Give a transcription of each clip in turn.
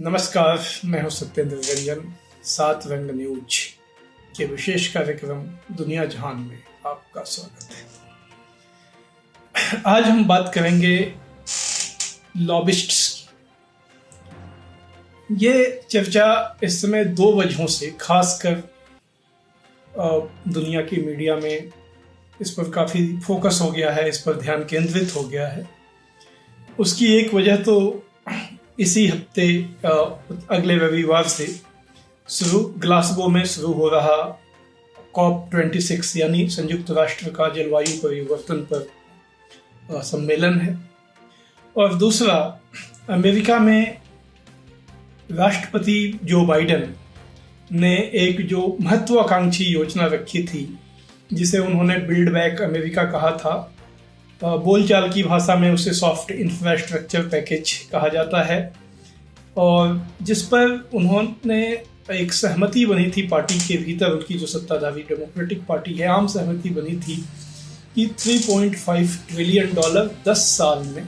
नमस्कार, मैं हूं सत्येंद्र रंजन। 7 रंग न्यूज के विशेष कार्यक्रम दुनिया जहान में आपका स्वागत है। आज हम बात करेंगे लॉबिस्ट्स की। ये चर्चा इस समय 2 वजहों से खासकर दुनिया की मीडिया में इस पर काफ़ी फोकस हो गया है, इस पर ध्यान केंद्रित हो गया है। उसकी एक वजह तो इसी हफ्ते अगले रविवार से ग्लासगो में शुरू हो रहा COP26 यानी संयुक्त राष्ट्र का जलवायु परिवर्तन पर सम्मेलन है, और दूसरा अमेरिका में राष्ट्रपति जो बाइडेन ने एक जो महत्वाकांक्षी योजना रखी थी, जिसे उन्होंने बिल्ड बैक अमेरिका कहा था, बोलचाल की भाषा में उसे सॉफ्ट इंफ्रास्ट्रक्चर पैकेज कहा जाता है, और जिस पर उन्होंने एक सहमति बनी थी पार्टी के भीतर, उनकी जो सत्ताधारी डेमोक्रेटिक पार्टी है, आम सहमति बनी थी कि $3.5 ट्रिलियन 10 साल में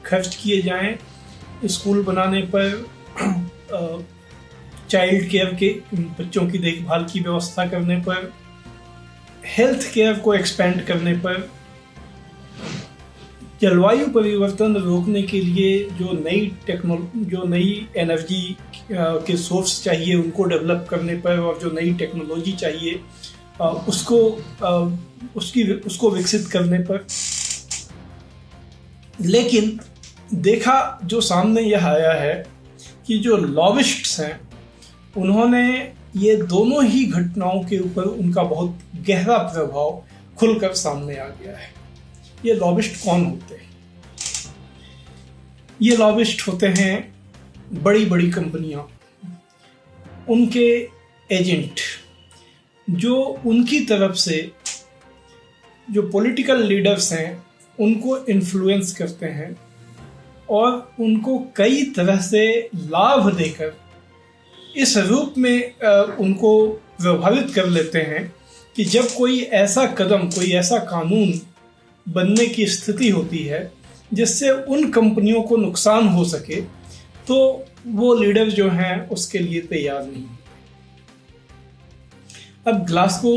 खर्च किए जाएं स्कूल बनाने पर, चाइल्ड केयर के बच्चों की देखभाल की व्यवस्था करने पर, हेल्थ केयर को एक्सपेंड करने पर, जलवायु परिवर्तन रोकने के लिए जो नई एनर्जी के सोर्स चाहिए उनको डेवलप करने पर, और जो नई टेक्नोलॉजी चाहिए उसको विकसित करने पर। लेकिन देखा जो सामने यह आया है कि जो लॉबिस्ट्स हैं उन्होंने ये दोनों ही घटनाओं के ऊपर उनका बहुत गहरा प्रभाव खुलकर सामने आ गया है। ये लॉबिस्ट कौन होते हैं? ये लॉबिस्ट होते हैं बड़ी बड़ी कंपनियां, उनके एजेंट, जो उनकी तरफ से जो पॉलिटिकल लीडर्स हैं उनको इन्फ्लुएंस करते हैं और उनको कई तरह से लाभ देकर इस रूप में उनको प्रभावित कर लेते हैं कि जब कोई ऐसा कदम, कोई ऐसा कानून बनने की स्थिति होती है जिससे उन कंपनियों को नुकसान हो सके, तो वो लीडर जो हैं उसके लिए तैयार नहीं। अब ग्लासगो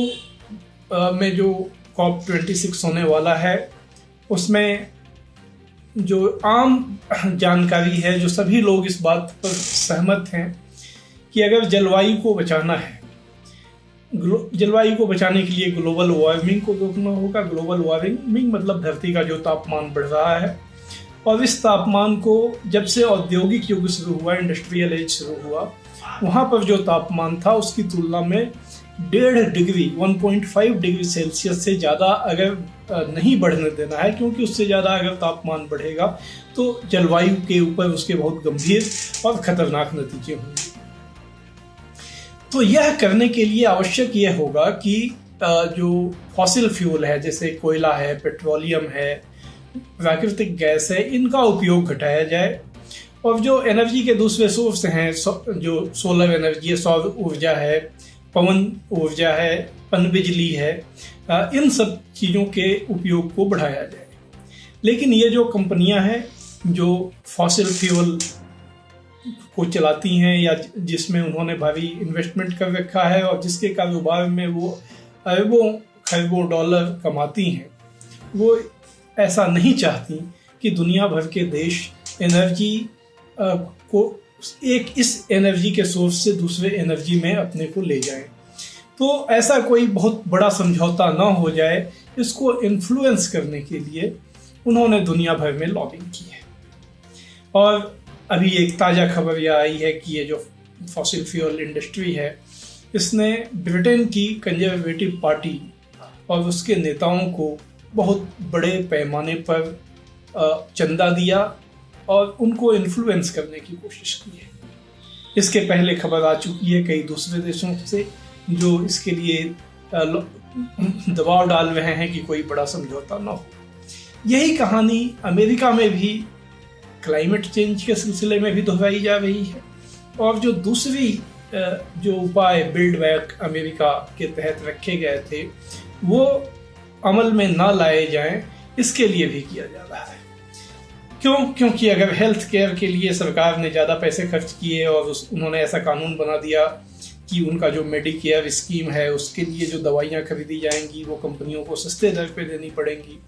में जो COP26 होने वाला है, उसमें जो आम जानकारी है, जो सभी लोग इस बात पर सहमत हैं कि अगर जलवायु को बचाना है, जलवायु को बचाने के लिए ग्लोबल वार्मिंग को रोकना होगा। ग्लोबल वार्मिंग मतलब धरती का जो तापमान बढ़ रहा है, और इस तापमान को जब से औद्योगिक युग शुरू हुआ, इंडस्ट्रियल एज शुरू हुआ, वहाँ पर जो तापमान था उसकी तुलना में 1.5 डिग्री 1.5 डिग्री सेल्सियस से ज़्यादा अगर नहीं बढ़ने देना है, क्योंकि उससे ज़्यादा अगर तापमान बढ़ेगा तो जलवायु के ऊपर उसके बहुत गंभीर और खतरनाक नतीजे होंगे। तो यह करने के लिए आवश्यक यह होगा कि जो फॉसिल फ्यूल है, जैसे कोयला है, पेट्रोलियम है, प्राकृतिक गैस है, इनका उपयोग घटाया जाए, और जो एनर्जी के दूसरे सोर्स हैं, जो सोलर एनर्जी है, सौर ऊर्जा है, पवन ऊर्जा है, पनबिजली है, इन सब चीज़ों के उपयोग को बढ़ाया जाए। लेकिन ये जो कंपनियां हैं जो फॉसिल फ्यूल को चलाती हैं या जिसमें उन्होंने भारी इन्वेस्टमेंट कर रखा है और जिसके कारोबार में वो अरबों खरबों डॉलर कमाती हैं, वो ऐसा नहीं चाहती कि दुनिया भर के देश एनर्जी को इस एनर्जी के सोर्स से दूसरे एनर्जी में अपने को ले जाएं। तो ऐसा कोई बहुत बड़ा समझौता ना हो जाए, इसको इन्फ्लुएंस करने के लिए उन्होंने दुनिया भर में लॉबिंग की है। और अभी एक ताज़ा खबर यह आई है कि ये जो फॉसिल फ्यूल इंडस्ट्री है, इसने ब्रिटेन की कंजर्वेटिव पार्टी और उसके नेताओं को बहुत बड़े पैमाने पर चंदा दिया और उनको इन्फ्लुएंस करने की कोशिश की है। इसके पहले खबर आ चुकी है कई दूसरे देशों से जो इसके लिए दबाव डाल रहे हैं कि कोई बड़ा समझौता ना हो। यही कहानी अमेरिका में भी क्लाइमेट चेंज के सिलसिले में भी दोहराई जा रही है, और जो दूसरी जो उपाय बिल्ड बैक अमेरिका के तहत रखे गए थे वो अमल में ना लाए जाएं, इसके लिए भी किया जा रहा है। क्योंकि अगर हेल्थ केयर के लिए सरकार ने ज़्यादा पैसे खर्च किए और उन्होंने ऐसा कानून बना दिया कि उनका जो मेडिकेयर स्कीम है उसके लिए जो दवाइयाँ खरीदी जाएंगी वो कंपनियों को सस्ते दर पे देनी पड़ेंगी।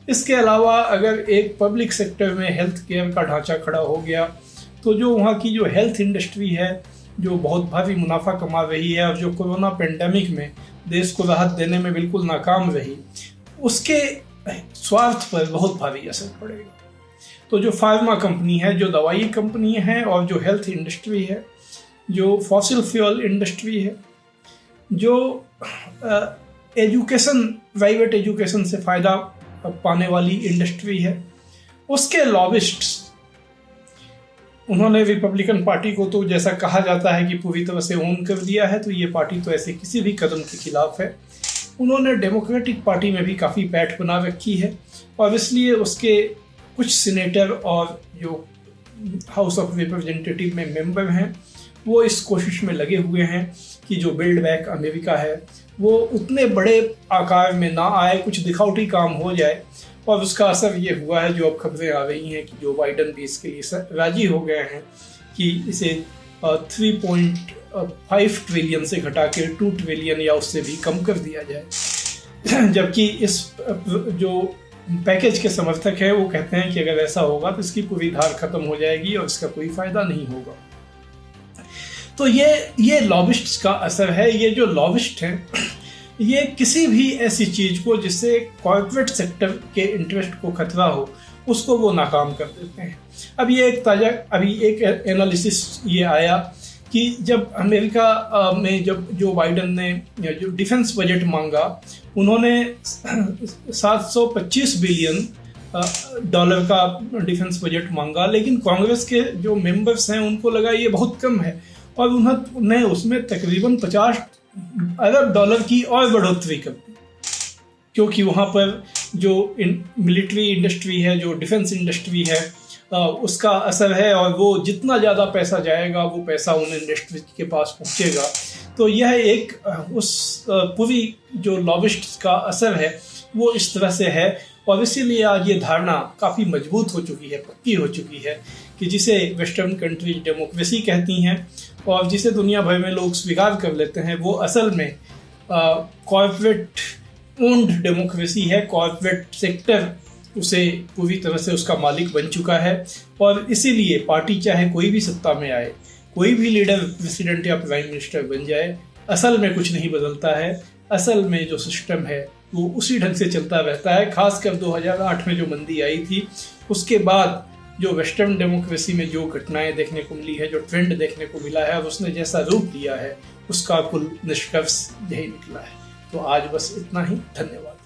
इसके अलावा अगर एक पब्लिक सेक्टर में हेल्थ केयर का ढांचा खड़ा हो गया तो जो वहाँ की जो हेल्थ इंडस्ट्री है जो बहुत भारी मुनाफा कमा रही है और जो कोरोना पेंडेमिक में देश को राहत देने में बिल्कुल नाकाम रही, उसके स्वार्थ पर बहुत भारी असर पड़ेगा। तो जो फार्मा कंपनी है, जो दवाई कंपनी है और जो हेल्थ इंडस्ट्री है, जो फॉसिल फ्यूल इंडस्ट्री है, जो एजुकेशन, प्राइवेट एजुकेशन से फ़ायदा पाने वाली इंडस्ट्री है, उसके लॉबिस्ट्स, उन्होंने रिपब्लिकन पार्टी को तो जैसा कहा जाता है कि पूरी तरह से ओन कर दिया है, तो ये पार्टी तो ऐसे किसी भी कदम के खिलाफ है। उन्होंने डेमोक्रेटिक पार्टी में भी काफ़ी पैठ बना रखी है और इसलिए उसके कुछ सीनेटर और जो हाउस ऑफ रिप्रेजेंटेटिव में मेंबर हैं वो इस कोशिश में लगे हुए हैं कि जो बिल्ड बैक अमेरिका है वो उतने बड़े आकार में ना आए, कुछ दिखावटी काम हो जाए। और उसका असर ये हुआ है, जो अब खबरें आ रही हैं कि जो बाइडन भी इसके लिए राजी हो गए हैं कि इसे 3.5 ट्रिलियन से घटा के 2 ट्रिलियन या उससे भी कम कर दिया जाए। जबकि इस जो पैकेज के समर्थक है वो कहते हैं कि अगर ऐसा होगा तो इसकी पूरी धार खत्म हो जाएगी और इसका कोई फायदा नहीं होगा। तो ये लॉबिस्ट्स का असर है। ये जो लॉबिस्ट हैं ये किसी भी ऐसी चीज को जिससे कॉर्पोरेट सेक्टर के इंटरेस्ट को खतरा हो उसको वो नाकाम कर देते हैं। अभी एक एनालिसिस ये आया कि जब अमेरिका में जब जो बाइडन ने जो डिफेंस बजट मांगा, उन्होंने 725 बिलियन डॉलर का डिफेंस बजट मांगा, लेकिन कांग्रेस के जो मेंबर्स हैं उनको लगा ये बहुत कम है और उन्होंने उसमें तकरीबन 50 अरब डॉलर की और बढ़ोतरी कर दी, क्योंकि वहाँ पर जो मिलिट्री इंडस्ट्री है, जो डिफेंस इंडस्ट्री है, उसका असर है और वो जितना ज़्यादा पैसा जाएगा वो पैसा उन इंडस्ट्री के पास पहुँचेगा। तो यह एक उस पूरी जो लॉबिस्ट का असर है वो इस तरह से है और इसीलिए आज ये धारणा काफ़ी मजबूत हो चुकी है, पक्की हो चुकी है कि जिसे वेस्टर्न कंट्री डेमोक्रेसी कहती हैं और जिसे दुनिया भर में लोग स्वीकार कर लेते हैं, वो असल में कॉर्पोरेट ओन्ड डेमोक्रेसी है। कॉर्पोरेट सेक्टर उसे पूरी तरह से उसका मालिक बन चुका है और इसीलिए पार्टी चाहे कोई भी सत्ता में आए, कोई भी लीडर प्रेसिडेंट या प्राइम मिनिस्टर बन जाए, असल में कुछ नहीं बदलता है। असल में जो सिस्टम है वो उसी ढंग से चलता रहता है। खासकर 2008 में जो मंदी आई थी उसके बाद जो वेस्टर्न डेमोक्रेसी में जो घटनाएं देखने को मिली है, जो ट्रेंड देखने को मिला है और उसने जैसा रूप लिया है, उसका कुल निष्कर्ष यही निकला है। तो आज बस इतना ही। धन्यवाद।